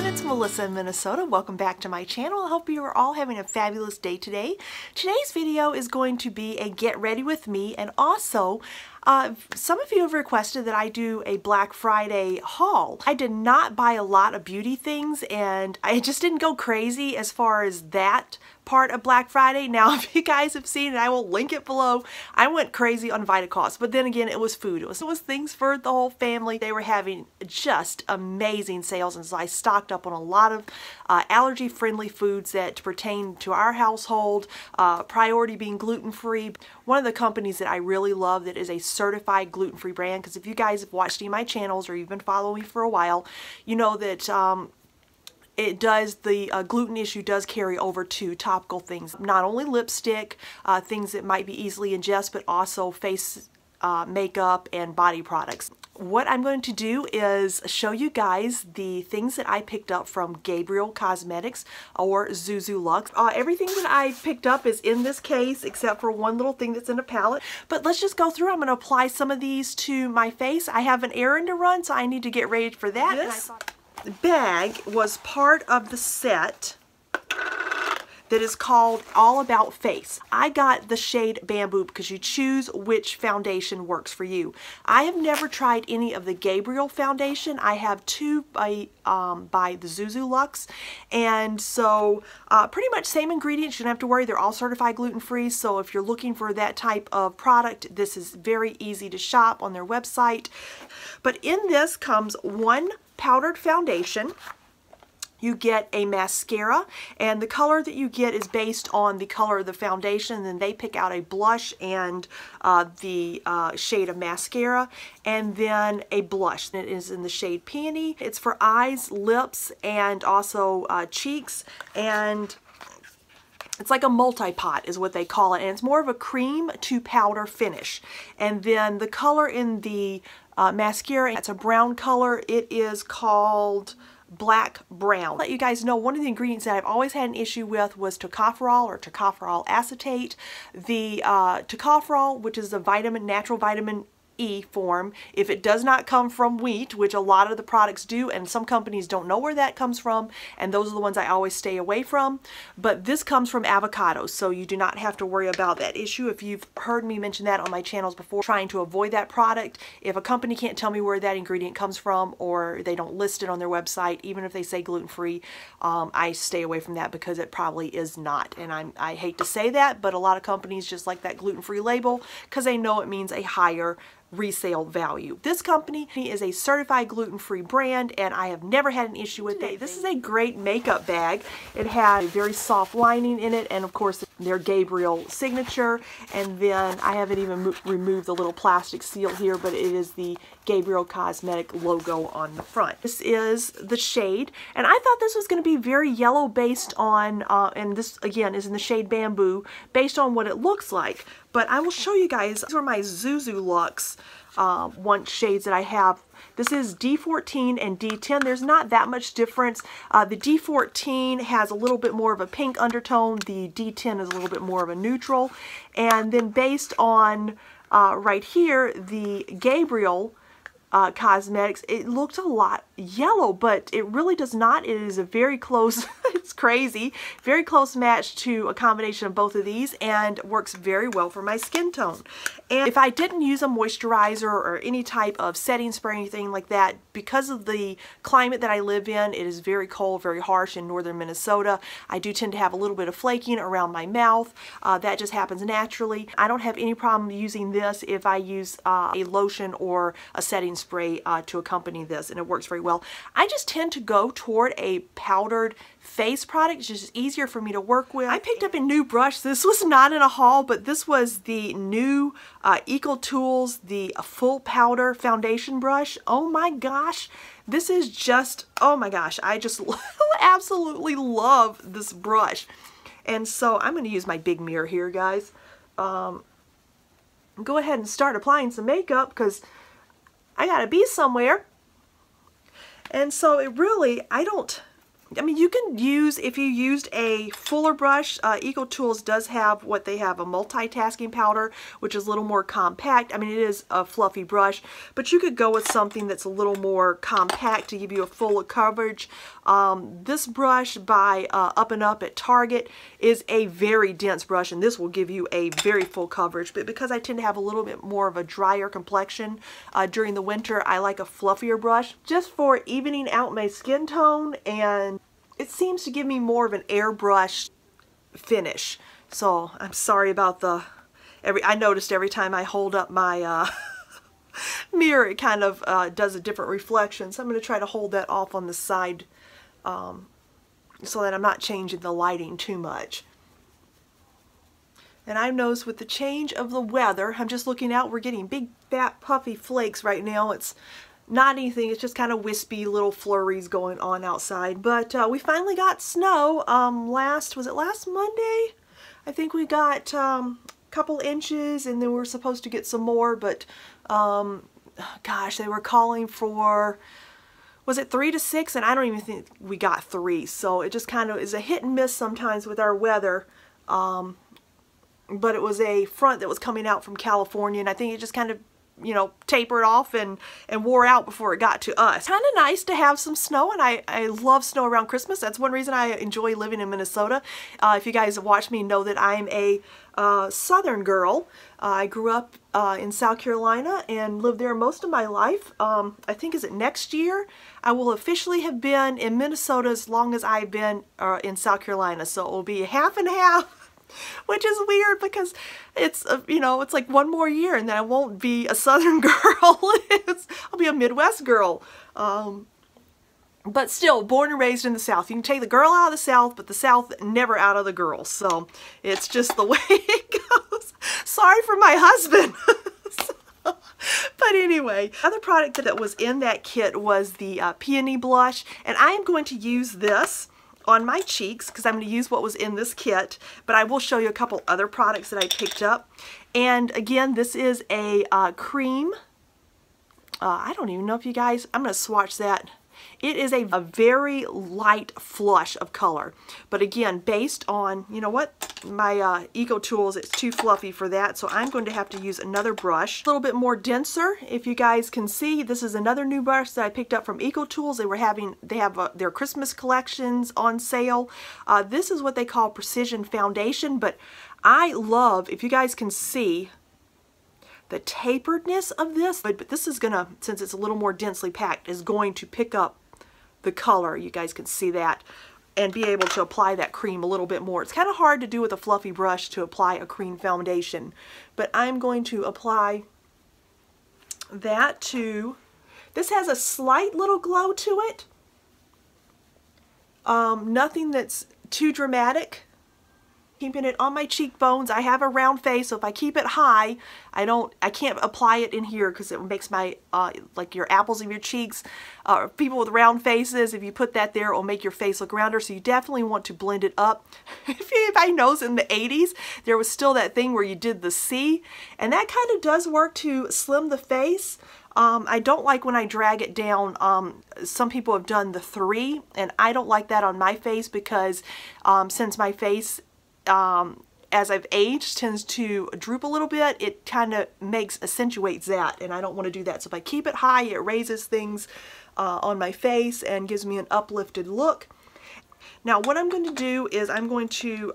everyone, it's Melissa in Minnesota. Welcome back to my channel. I hope you are all having a fabulous day today. Today's video is going to be a get ready with me, and also some of you have requested that I do a Black Friday haul. I did not buy a lot of beauty things, and I just didn't go crazy as far as that part of Black Friday. Now, if you guys have seen it, I will link it below. I went crazy on Vitacost, but then again, it was food. It was things for the whole family. They were having just amazing sales, and so I stocked up on a lot of allergy-friendly foods that pertain to our household, priority being gluten-free. One of the companies that I really love that is a certified gluten-free brand, because if you guys have watched any of my channels or you've been following me for a while, you know that it does, the gluten issue does carry over to topical things. Not only lipstick, things that might be easily ingest, but also face makeup and body products. What I'm going to do is show you guys the things that I picked up from Gabriel Cosmetics or Zuzu Luxe. Everything that I picked up is in this case except for one little thing that's in a palette. But let's just go through. I'm going to apply some of these to my face. I have an errand to run, so I need to get ready for that. This bag was part of the set that is called All About Face. I got the shade Bamboo because you choose which foundation works for you. I have never tried any of the Gabriel foundation. I have two by the Zuzu Luxe, and so pretty much same ingredients. You don't have to worry, they're all certified gluten-free, so if you're looking for that type of product, this is very easy to shop on their website. But in this comes one powdered foundation. You get a mascara, and the color that you get is based on the color of the foundation, and then they pick out a blush and the shade of mascara, and then a blush. It is in the shade Peony. It's for eyes, lips, and also cheeks, and it's like a multi-pot is what they call it, and it's more of a cream to powder finish. And then the color in the mascara, it's a brown color. It is called Black Brown. Let you guys know, one of the ingredients that I've always had an issue with was tocopherol or tocopherol acetate. The tocopherol, which is a natural vitamin E form, if it does not come from wheat, which a lot of the products do, and some companies don't know where that comes from, and those are the ones I always stay away from, but this comes from avocados, so you do not have to worry about that issue. If you've heard me mention that on my channels before, trying to avoid that product, if a company can't tell me where that ingredient comes from, or they don't list it on their website, even if they say gluten-free, I stay away from that because it probably is not. And I hate to say that, but a lot of companies just like that gluten-free label because they know it means a higher resale value. This company is a certified gluten-free brand, and I have never had an issue with it. This is a great makeup bag. It has a very soft lining in it, and of course their Gabriel signature, and then I haven't even removed the little plastic seal here, but it is the Gabriel Cosmetic logo on the front. This is the shade, and I thought this was going to be very yellow based on, and this again is in the shade Bamboo, based on what it looks like. But I will show you guys, these are my Zuzu Luxe one shades that I have. This is D14 and D10. There's not that much difference. The D14 has a little bit more of a pink undertone. The D10 is a little bit more of a neutral. And then based on right here, the Gabriel Cosmetics, it looked a lot yellow, but it really does not. It is a very close, it's crazy, very close match to a combination of both of these, and works very well for my skin tone. And if I didn't use a moisturizer or any type of setting spray or anything like that, because of the climate that I live in, it is very cold, very harsh in northern Minnesota. I do tend to have a little bit of flaking around my mouth. That just happens naturally. I don't have any problem using this if I use a lotion or a setting spray to accompany this, and it works very well. I just tend to go toward a powdered face product. It's just easier for me to work with. I picked up a new brush. This was not in a haul, but this was the new EcoTools, the full powder foundation brush. Oh my gosh, this is just, oh my gosh, I just absolutely love this brush. And so I'm going to use my big mirror here, guys. Go ahead and start applying some makeup because I gotta be somewhere. And so it really, I don't I mean, you can use, if you used a fuller brush, EcoTools does have what they have, a multitasking powder, which is a little more compact. I mean, it is a fluffy brush, but you could go with something that's a little more compact to give you a full coverage. This brush by Up and Up at Target is a very dense brush, and this will give you a very full coverage. But because I tend to have a little bit more of a drier complexion during the winter, I like a fluffier brush just for evening out my skin tone, and it seems to give me more of an airbrush finish. So I'm sorry about the, I noticed every time I hold up my mirror, it kind of does a different reflection. So I'm going to try to hold that off on the side so that I'm not changing the lighting too much. And I've noticed with the change of the weather, I'm just looking out, we're getting big fat puffy flakes right now. It's not anything, it's just kind of wispy little flurries going on outside. But we finally got snow was it last Monday? I think we got a couple inches, and then we're supposed to get some more, but gosh, they were calling for, was it 3 to 6? And I don't even think we got 3. So it just kind of is a hit and miss sometimes with our weather. But it was a front that was coming out from California, and I think it just kind of, you know, tapered off and wore out before it got to us. Kind of nice to have some snow, and I love snow around Christmas. That's one reason I enjoy living in Minnesota. If you guys have watched me, know that I'm a southern girl. I grew up in South Carolina and lived there most of my life. I think, is it next year? I will officially have been in Minnesota as long as I've been in South Carolina. So it will be half and half. Which is weird because it's, you know, it's like one more year and then I won't be a Southern girl. I'll be a Midwest girl. But still, born and raised in the South. You can take the girl out of the South, but the South never out of the girl. So it's just the way it goes. Sorry for my husband. But anyway, other product that was in that kit was the Peony Blush. And I am going to use this on my cheeks because I'm going to use what was in this kit, but I will show you a couple other products that I picked up. And again, this is a cream. I don't even know if you guys, I'm going to swatch that. It is a very light flush of color, but again, based on, you know what, my EcoTools, it's too fluffy for that, so I'm going to have to use another brush. A little bit more denser, if you guys can see. This is another new brush that I picked up from EcoTools. They have their Christmas collections on sale. This is what they call Precision Foundation, but I love, if you guys can see, the taperedness of this, but this is gonna, since it's a little more densely packed, is going to pick up the color. You guys can see that, and be able to apply that cream a little bit more. It's kind of hard to do with a fluffy brush to apply a cream foundation, but I'm going to apply that to, this has a slight little glow to it. Nothing that's too dramatic. Keeping it on my cheekbones. I have a round face, so if I keep it high, I can't apply it in here because it makes my, like your apples of your cheeks, people with round faces, if you put that there, it will make your face look rounder, so you definitely want to blend it up. If anybody knows, in the 80s, there was still that thing where you did the C, and that kind of does work to slim the face. I don't like when I drag it down. Some people have done the 3, and I don't like that on my face because since my face, as I've aged, tends to droop a little bit, it kind of accentuates that, and I don't want to do that. So if I keep it high, it raises things on my face and gives me an uplifted look. Now what I'm going to do is I'm going to,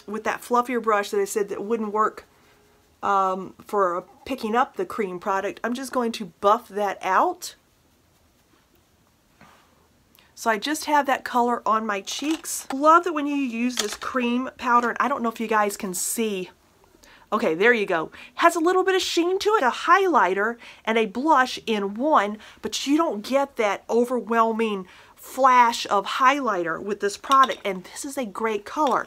with that fluffier brush that I said that wouldn't work for picking up the cream product, I'm just going to buff that out. So I just have that color on my cheeks. Love that when you use this cream powder, and I don't know if you guys can see. Okay, there you go. Has a little bit of sheen to it. A highlighter and a blush in one, but you don't get that overwhelming flash of highlighter with this product, and this is a great color.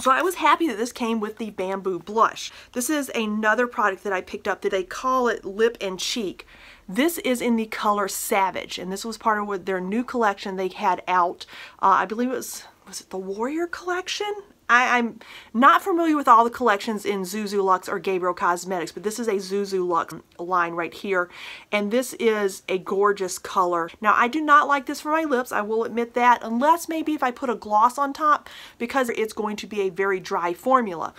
So I was happy that this came with the Bamboo Blush. This is another product that I picked up that they call it Lip and Cheek. This is in the color Savage, and this was part of their new collection they had out. I believe it was it the Warrior collection? I'm not familiar with all the collections in Zuzu Luxe or Gabriel Cosmetics, but this is a Zuzu Luxe line right here, and this is a gorgeous color. Now, I do not like this for my lips, I will admit that, unless maybe if I put a gloss on top, because it's going to be a very dry formula.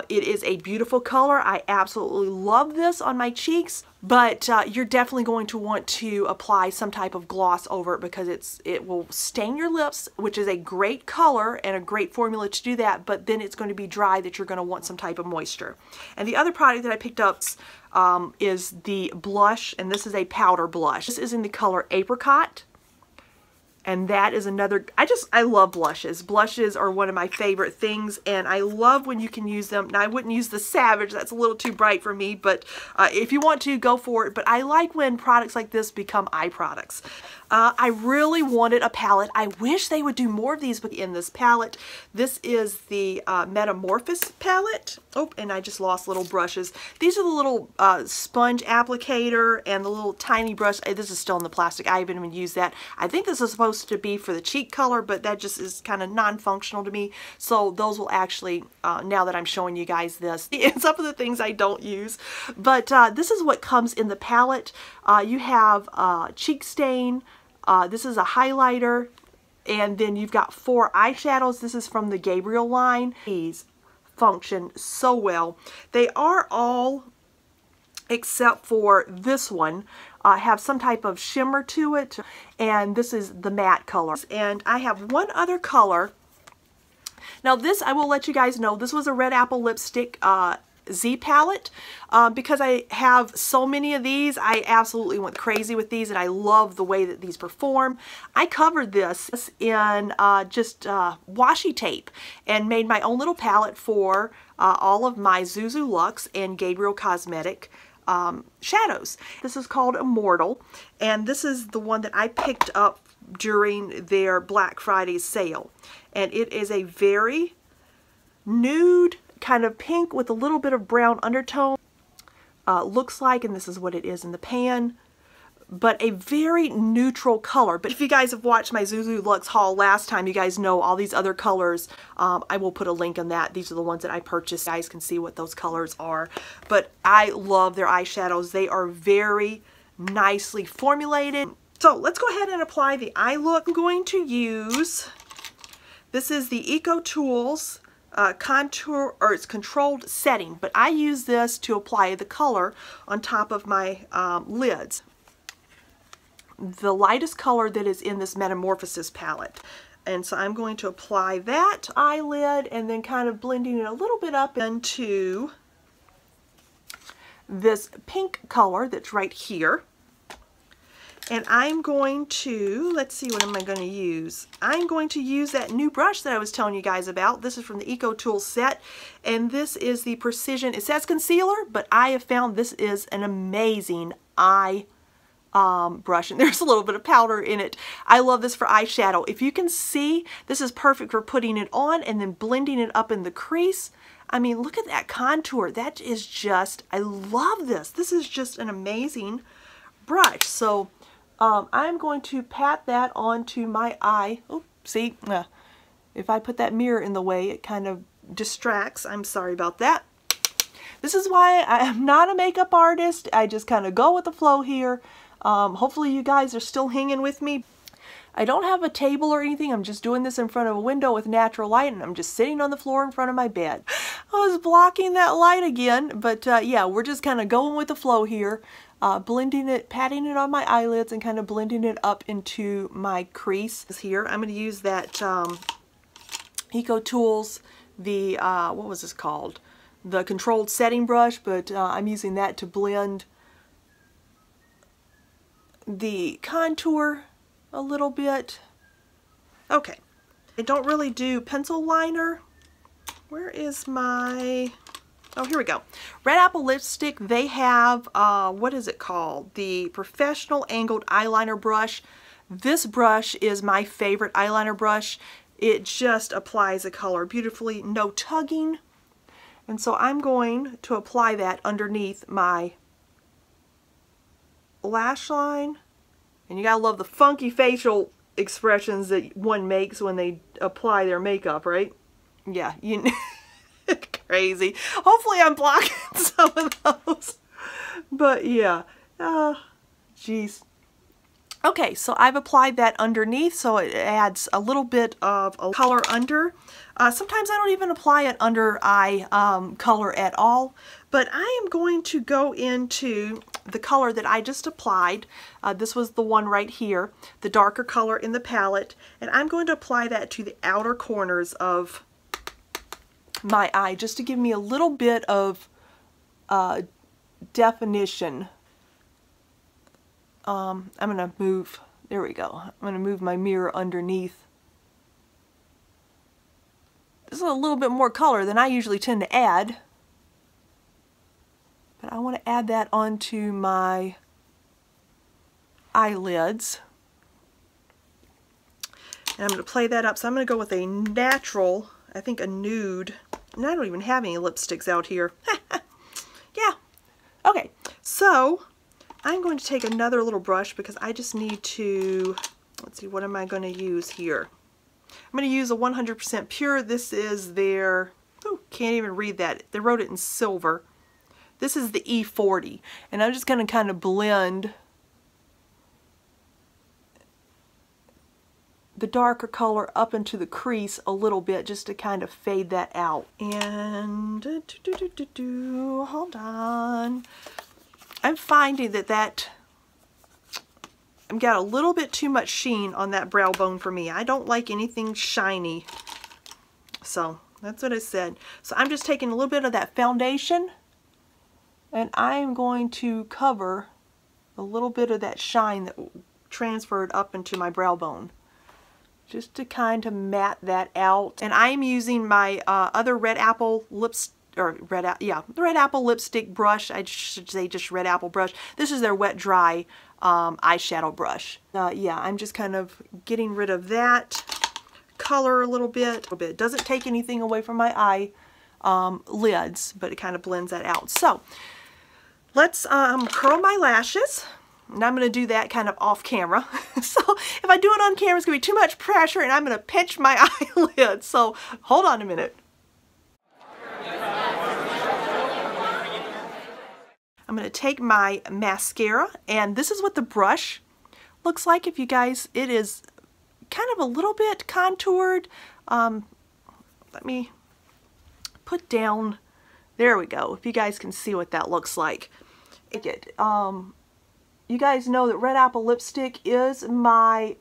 It is a beautiful color. I absolutely love this on my cheeks, but you're definitely going to want to apply some type of gloss over it because it will stain your lips, which is a great color and a great formula to do that, but then it's going to be dry that you're going to want some type of moisture. And the other product that I picked up is the blush, and this is a powder blush. This is in the color Apricot. And that is another, I love blushes. Blushes are one of my favorite things, and I love when you can use them. Now, I wouldn't use the Savage, that's a little too bright for me, but if you want to, go for it. But I like when products like this become eye products. I really wanted a palette. I wish they would do more of these in this palette. This is the Metamorphosis palette. Oh, and I just lost little brushes. These are the little sponge applicator and the little tiny brush. This is still in the plastic. I haven't even used that. I think this is supposed to be for the cheek color, but that just is kind of non-functional to me. So those will actually, now that I'm showing you guys this, and some of the things I don't use. But this is what comes in the palette. You have cheek stain. This is a highlighter, and then you've got 4 eyeshadows. This is from the Gabriel line. These function so well. They are all, except for this one, have some type of shimmer to it, and this is the matte color. And I have one other color. Now this, I will let you guys know, this was a Red Apple lipstick Z palette. Because I have so many of these, I absolutely went crazy with these, and I love the way that these perform. I covered this in just washi tape and made my own little palette for all of my Zuzu Luxe and Gabriel Cosmetic shadows. This is called Immortal, and this is the one that I picked up during their Black Friday sale, and it is a very nude kind of pink with a little bit of brown undertone. Looks like, and this is what it is in the pan, but a very neutral color. But if you guys have watched my Zuzu Luxe haul last time, you guys know all these other colors. I will put a link on that. These are the ones that I purchased. You guys can see what those colors are. But I love their eyeshadows. They are very nicely formulated. So let's go ahead and apply the eye look. I'm going to use, this is the Eco Tools contour, or it's controlled setting, but I use this to apply the color on top of my lids. The lightest color that is in this Metamorphosis palette. And so I'm going to apply that eyelid and then kind of blending it a little bit up into this pink color that's right here. And I'm going to, let's see, what am I going to use? I'm going to use that new brush that I was telling you guys about. This is from the Eco Tools set, and this is the Precision, it says concealer, but I have found this is an amazing eye brush, and there's a little bit of powder in it. I love this for eyeshadow. If you can see, this is perfect for putting it on and then blending it up in the crease. I mean, look at that contour. That is just, I love this. This is just an amazing brush. So I'm going to pat that onto my eye. Oh, see, if I put that mirror in the way, it kind of distracts. I'm sorry about that. This is why I am not a makeup artist. I just kind of go with the flow here. Hopefully you guys are still hanging with me. I don't have a table or anything. I'm just doing this in front of a window with natural light, and I'm just sitting on the floor in front of my bed. I was blocking that light again, but yeah, we're just kind of going with the flow here. Blending it, patting it on my eyelids and kind of blending it up into my crease here. I'm going to use that Eco Tools, the, what was this called? The controlled setting brush, but I'm using that to blend the contour a little bit. Okay, I don't really do pencil liner. Where is my, oh, here we go. Red Apple lipstick, they have, what is it called? The Professional Angled Eyeliner Brush. This brush is my favorite eyeliner brush. It just applies the color beautifully, no tugging. And so I'm going to apply that underneath my lash line. And you gotta love the funky facial expressions that one makes when they apply their makeup, right? yeah, you crazy. Hopefully I'm blocking some of those. But yeah, geez. Okay, so I've applied that underneath, so it adds a little bit of a color under. Sometimes I don't even apply it under eye color at all, but I am going to go into the color that I just applied. This was the one right here, the darker color in the palette, and I'm going to apply that to the outer corners of my eye just to give me a little bit of definition. I'm going to move, there we go, I'm going to move my mirror underneath. This is a little bit more color than I usually tend to add, but I want to add that onto my eyelids. And I'm going to play that up, so I'm going to go with a natural, I think a nude, and I don't even have any lipsticks out here. Yeah, okay, so I'm going to take another little brush because I just need to, let's see, what am I going to use here? I'm going to use a 100% pure. This is their, oh, can't even read that. They wrote it in silver. This is the E40, and I'm just going to kind of blend the darker color up into the crease a little bit just to kind of fade that out. And, hold on. I'm finding that I've got a little bit too much sheen on that brow bone for me. I don't like anything shiny. So that's what I said. So I'm just taking a little bit of that foundation and I'm going to cover a little bit of that shine that transferred up into my brow bone, just to kind of matte that out. And I'm using my other Red Apple lipstick, or the Red Apple lipstick brush. I should say just Red Apple brush. This is their wet dry eyeshadow brush. Yeah, I'm just kind of getting rid of that color a little bit. It doesn't take anything away from my eye lids, but it kind of blends that out. So let's curl my lashes. And I'm going to do that kind of off camera. So if I do it on camera, it's going to be too much pressure and I'm going to pinch my eyelid. So hold on a minute. I'm going to take my mascara, and this is what the brush looks like. If you guys, it is kind of a little bit contoured. Let me put down, there we go, if you guys can see what that looks like. You guys know that Red Apple lipstick is my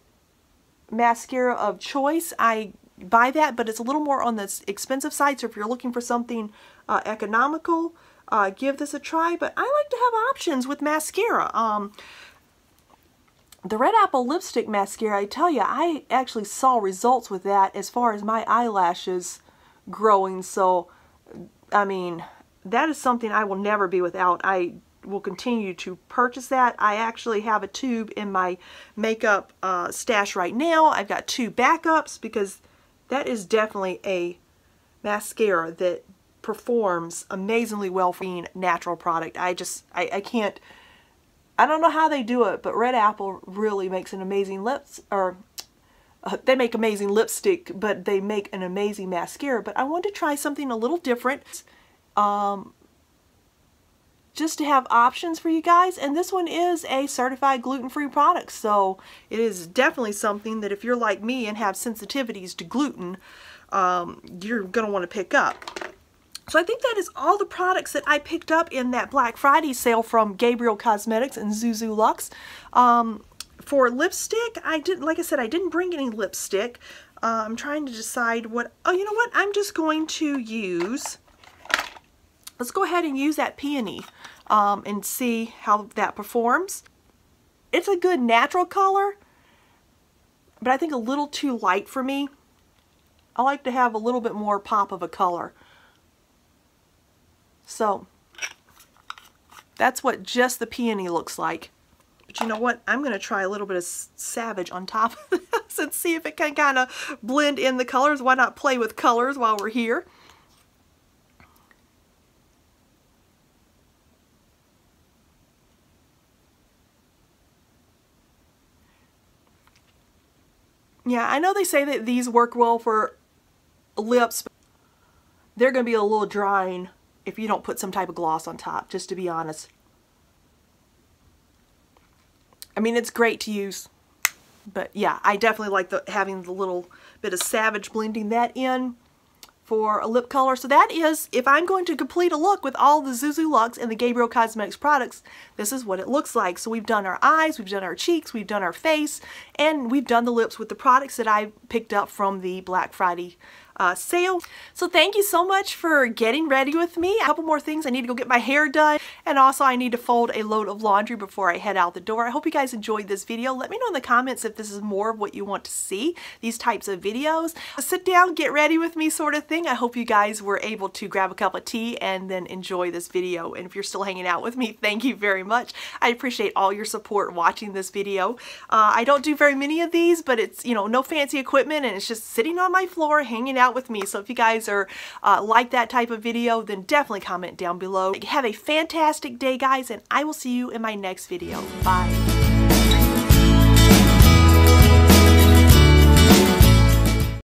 mascara of choice. I buy that, but it's a little more on the expensive side, so if you're looking for something economical, give this a try. But I like to have options with mascara. The Red Apple lipstick mascara, I tell you, I actually saw results with that as far as my eyelashes growing. So, I mean, that is something I will never be without. I will continue to purchase that. I actually have a tube in my makeup stash right now. I've got 2 backups because that is definitely a mascara that performs amazingly well for being a natural product. I can't, I don't know how they do it, but Red Apple really makes an amazing they make amazing lipstick, but they make an amazing mascara. But I wanted to try something a little different, just to have options for you guys. And this one is a certified gluten-free product, so it is definitely something that if you're like me and have sensitivities to gluten, you're going to want to pick up. So I think that is all the products that I picked up in that Black Friday sale from Gabriel Cosmetics and Zuzu Luxe. For lipstick, like I said, I didn't bring any lipstick. I'm trying to decide what, oh, you know what? I'm just going to use, let's go ahead and use that Peony and see how that performs. It's a good natural color, but I think a little too light for me. I like to have a little bit more pop of a color. So that's what just the Peony looks like. But you know what? I'm going to try a little bit of Savage on top of this and see if it can kind of blend in the colors. Why not play with colors while we're here? Yeah, I know they say that these work well for lips. they're going to be a little drying if you don't put some type of gloss on top, just to be honest. I mean, it's great to use, but yeah, I definitely like having the little bit of Savage blending that in for a lip color. So that is, if I'm going to complete a look with all the Zuzu Luxe and the Gabriel Cosmetics products, this is what it looks like. So we've done our eyes, we've done our cheeks, we've done our face, and we've done the lips with the products that I picked up from the Black Friday sale. So thank you so much for getting ready with me. A couple more things. I need to go get my hair done, and also I need to fold a load of laundry before I head out the door. I hope you guys enjoyed this video. Let me know in the comments if this is more of what you want to see, these types of videos. Sit down, get ready with me sort of thing. I hope you guys were able to grab a cup of tea and then enjoy this video. And if you're still hanging out with me, thank you very much. I appreciate all your support watching this video. I don't do very many of these, but it's, you know, no fancy equipment, and it's just sitting on my floor hanging out with me. So if you guys are like that type of video, then definitely comment down below. Have a fantastic day, guys, and I will see you in my next video. Bye.